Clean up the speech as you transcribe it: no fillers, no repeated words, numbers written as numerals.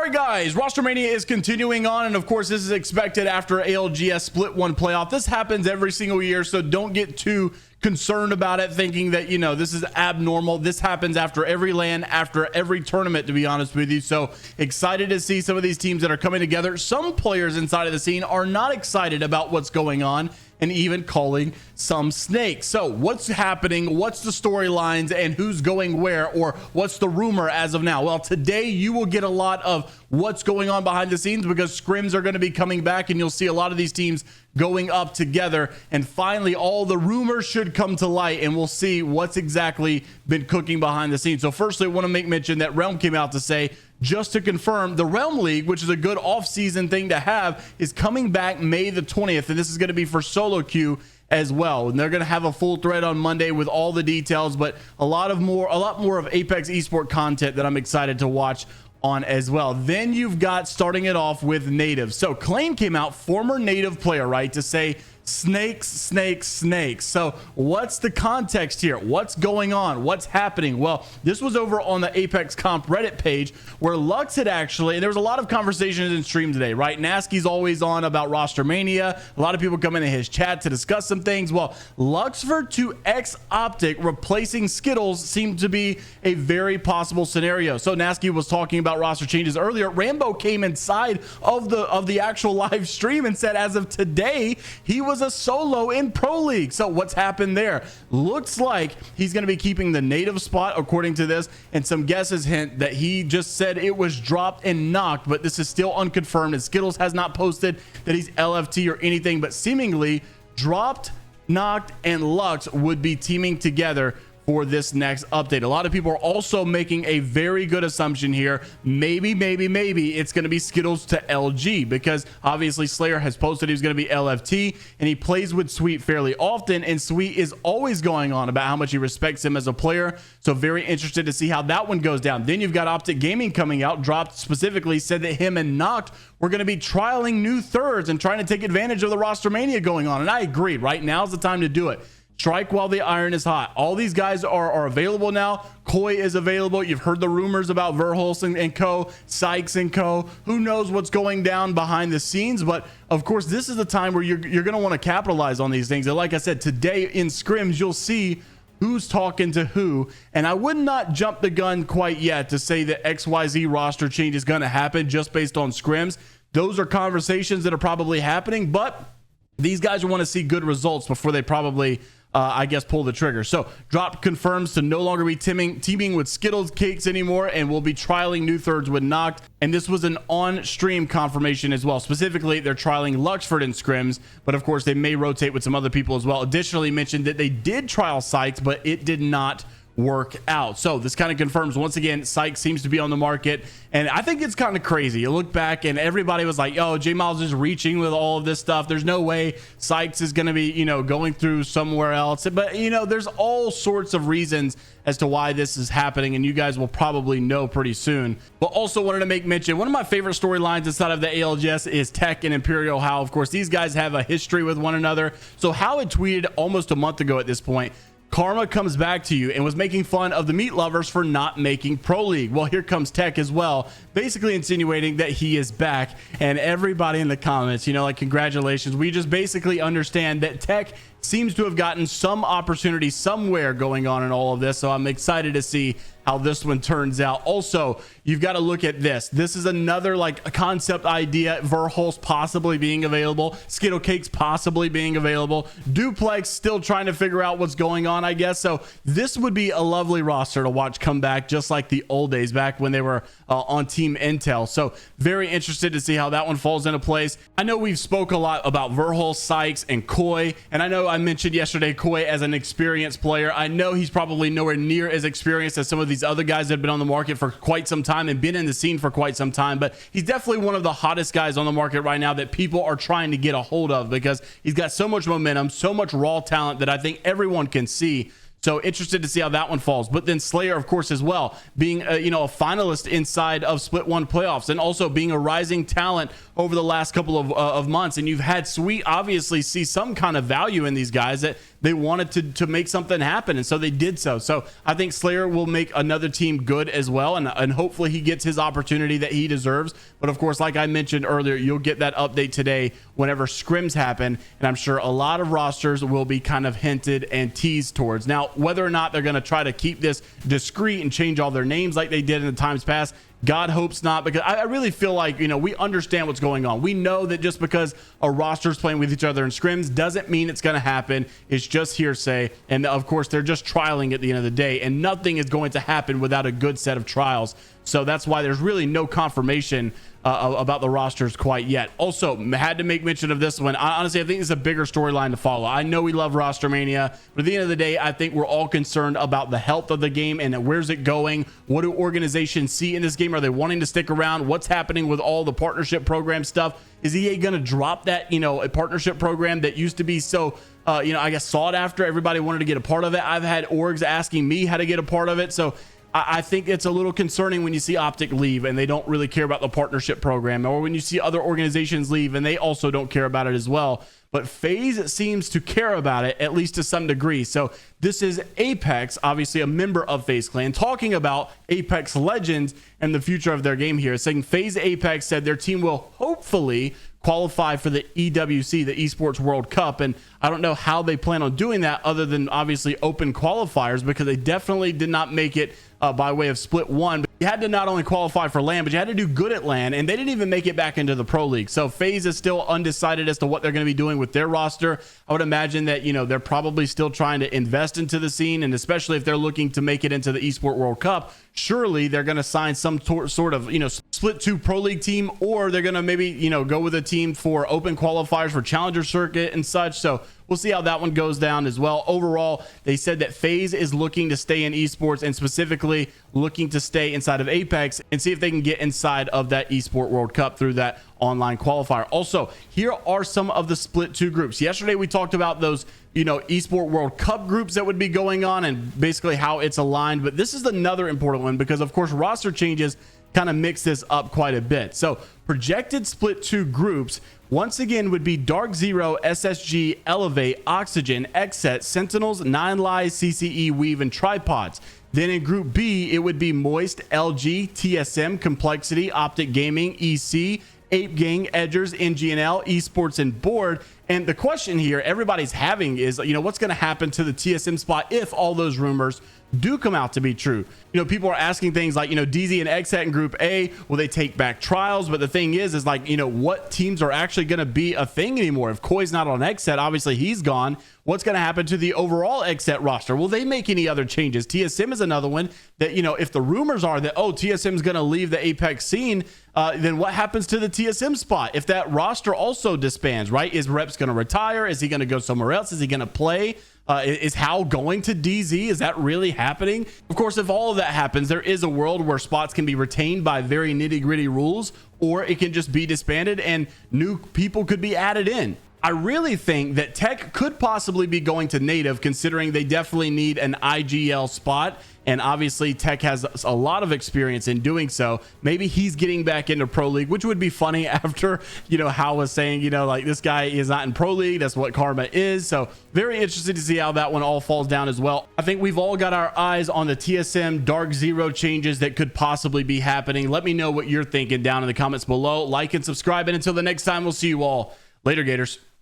right, guys, Rostermania is continuing on, and of course this is expected after ALGS Split 1 playoff. This happens every single year, so don't get too concerned about it thinking that, you know, this is abnormal. This happens after every LAN, after every tournament, to be honest with you. So excited to see some of these teams that are coming together. Some players inside of the scene are not excited about what's going on and even calling some snakes. So what's happening? What's the storylines and who's going where, or what's the rumor as of now? Well, today you will get a lot of what's going on behind the scenes because scrims are going to be coming back and you'll see a lot of these teams going up together, and finally all the rumors should come to light and we'll see what's exactly been cooking behind the scenes. So firstly, I want to make mention that Realm came out to say, just to confirm, the Realm League, which is a good off-season thing to have, is coming back May the 20th, and this is going to be for solo queue as well, and they're going to have a full thread on Monday with all the details, but a lot more of Apex Esport content that I'm excited to watch on as well. Then you've got, starting it off with Native. So Claim came out, former Native player, right, to say snakes, snakes, snakes. So what's the context here? What's going on? What's happening? Well, this was over on the Apex Comp Reddit page where Lux had actually, and there was a lot of conversations in stream today, right? Nasky's always on about Rostermania. A lot of people come into his chat to discuss some things. Well, Luxford to X OpTic replacing Skittles seemed to be a very possible scenario. So Nasky was talking about roster changes earlier. Rambo came inside of the actual live stream and said as of today, he was a solo in Pro League. So what's happened there? Looks like he's going to be keeping the Native spot according to this, and some guesses hint that he just said it was dropped and knocked, but this is still unconfirmed, and Skittles has not posted that he's LFT or anything, but seemingly dropped, knocked, and Lux would be teaming together for this next update. A lot of people are also making a very good assumption here. Maybe it's going to be Skittles to LG, because obviously Slayer has posted he's going to be LFT, and he plays with Sweet fairly often, and Sweet is always going on about how much he respects him as a player. So very interested to see how that one goes down. Then you've got OpTic Gaming coming out, dropped specifically, said that him and Noct were going to be trialing new thirds and trying to take advantage of the Rostermania going on. And I agreed. Right now's the time to do it. Strike while the iron is hot. All these guys are available now. Koi is available. You've heard the rumors about Verhulst and co, Sykes and co. Who knows what's going down behind the scenes? But of course, this is the time where you're going to want to capitalize on these things. And like I said, today in scrims, you'll see who's talking to who. And I would not jump the gun quite yet to say that XYZ roster change is going to happen just based on scrims. Those are conversations that are probably happening, but these guys want to see good results before they probably I guess pull the trigger. So Drop confirms to no longer be teaming with Skittles Cakes anymore, and will be trialing new thirds with Noct. And this was an on-stream confirmation as well. Specifically, they're trialing Luxford in scrims, but of course they may rotate with some other people as well. Additionally, mentioned that they did trial Sykes, but it did not work out. So this kind of confirms once again Sykes seems to be on the market, and I think it's kind of crazy. You look back and everybody was like, yo, jmeyels is reaching with all of this stuff. There's no way Sykes is going to be, you know, going through somewhere else. But you know, there's all sorts of reasons as to why this is happening, and you guys will probably know pretty soon. But also wanted to make mention, one of my favorite storylines inside of the ALGS is Tech and Imperial How. Of course, these guys have a history with one another. So How had tweeted almost a month ago at this point, Karma comes back to you, and was making fun of the meat lovers for not making Pro League. Well, here comes Tech as well, basically insinuating that he is back, and everybody in the comments, you know, like, congratulations. We just basically understand that Tech seems to have gotten some opportunity somewhere going on in all of this. So I'm excited to see how this one turns out. Also, you've got to look at this. This is another like a concept idea. Verhulst possibly being available. Skittle Cakes possibly being available. Duplex still trying to figure out what's going on, I guess. So this would be a lovely roster to watch come back, just like the old days back when they were on Team Intel. So very interested to see how that one falls into place. I know we've spoke a lot about Verhulst, Sykes, and Koi, and I know I mentioned yesterday Koi as an experienced player. I know he's probably nowhere near as experienced as some of these other guys that have been on the market for quite some time and been in the scene for quite some time, but he's definitely one of the hottest guys on the market right now that people are trying to get a hold of, because he's got so much momentum, so much raw talent that I think everyone can see. So interested to see how that one falls. But then Slayer, of course, as well, being a finalist inside of Split 1 playoffs, and also being a rising talent over the last couple of months. And you've had Sweet obviously see some kind of value in these guys, that they wanted to make something happen, and so they did so I think Slayer will make another team good as well, and hopefully he gets his opportunity that he deserves. But of course, like I mentioned earlier, you'll get that update today whenever scrims happen, and I'm sure a lot of rosters will be kind of hinted and teased towards. Now, whether or not they're going to try to keep this discreet and change all their names like they did in the times past, God hopes not, because I really feel like, we understand what's going on. We know that just because a roster's playing with each other in scrims doesn't mean it's going to happen. It's just hearsay. And of course, they're just trialing at the end of the day, and nothing is going to happen without a good set of trials. So that's why there's really no confirmation about the rosters quite yet. Also, had to make mention of this one. Honestly, I think it's a bigger storyline to follow. I know we love Rostermania, but at the end of the day, I think we're all concerned about the health of the game and where's it going. What do organizations see in this game? Are they wanting to stick around? What's happening with all the partnership program stuff? Is EA going to drop that, a partnership program that used to be so, I guess sought after? Everybody wanted to get a part of it. I've had orgs asking me how to get a part of it. So I think it's a little concerning when you see OpTic leave and they don't really care about the partnership program, or when you see other organizations leave and they also don't care about it as well. But FaZe seems to care about it, at least to some degree. So this is Apex, obviously a member of FaZe Clan, talking about Apex Legends and the future of their game here, saying FaZe Apex said their team will hopefully qualify for the EWC, the Esports World Cup. And I don't know how they plan on doing that other than obviously open qualifiers, because they definitely did not make it by way of split one. But you had to not only qualify for LAN, but you had to do good at LAN, and they didn't even make it back into the Pro League. So FaZe is still undecided as to what they're going to be doing with their roster. I would imagine that, they're probably still trying to invest into the scene, and especially if they're looking to make it into the Esports World Cup, surely they're going to sign some sort of, split 2 Pro League team, or they're going to maybe, go with a team for open qualifiers for Challenger Circuit and such. So we'll see how that one goes down as well. Overall, they said that FaZe is looking to stay in esports, and specifically looking to stay inside of Apex and see if they can get inside of that Esports World Cup through that online qualifier. Also, here are some of the split 2 groups. Yesterday, we talked about those, Esports World Cup groups that would be going on and basically how it's aligned. But this is another important one because, of course, roster changes kind of mix this up quite a bit. So projected split 2 groups once again would be Dark Zero, SSG, Elevate, Oxygen, Xset, Sentinels, Nine Lives, CCE, Weave, and Tripods. Then in Group B, it would be Moist, LG, TSM, Complexity, OpTic Gaming, EC, Ape Gang, Edgers, NGNL, Esports, and Board. And the question here everybody's having is, what's going to happen to the TSM spot if all those rumors do come out to be true? People are asking things like, DZ and Xset in Group A, will they take back trials? But the thing is like, what teams are actually going to be a thing anymore? If Koi's not on Xset, obviously he's gone. What's going to happen to the overall Xset roster? Will they make any other changes? TSM is another one that, if the rumors are that, TSM is going to leave the Apex scene, then what happens to the TSM spot if that roster also disbands, right? Is Reps going to retire? Is he going to go somewhere else? Is he going to play? Is Hal going to DZ? Is that really happening? Of course, if all of that happens, there is a world where spots can be retained by very nitty-gritty rules, or it can just be disbanded and new people could be added in. I really think that Tech could possibly be going to native, considering they definitely need an IGL spot. And obviously Tech has a lot of experience in doing so. Maybe he's getting back into Pro League, which would be funny after, Hal was saying, like, this guy is not in Pro League. That's what Karma is. So very interested to see how that one all falls down as well. I think we've all got our eyes on the TSM Dark Zero changes that could possibly be happening. Let me know what you're thinking down in the comments below. Like and subscribe. And until the next time, we'll see you all later, Gators.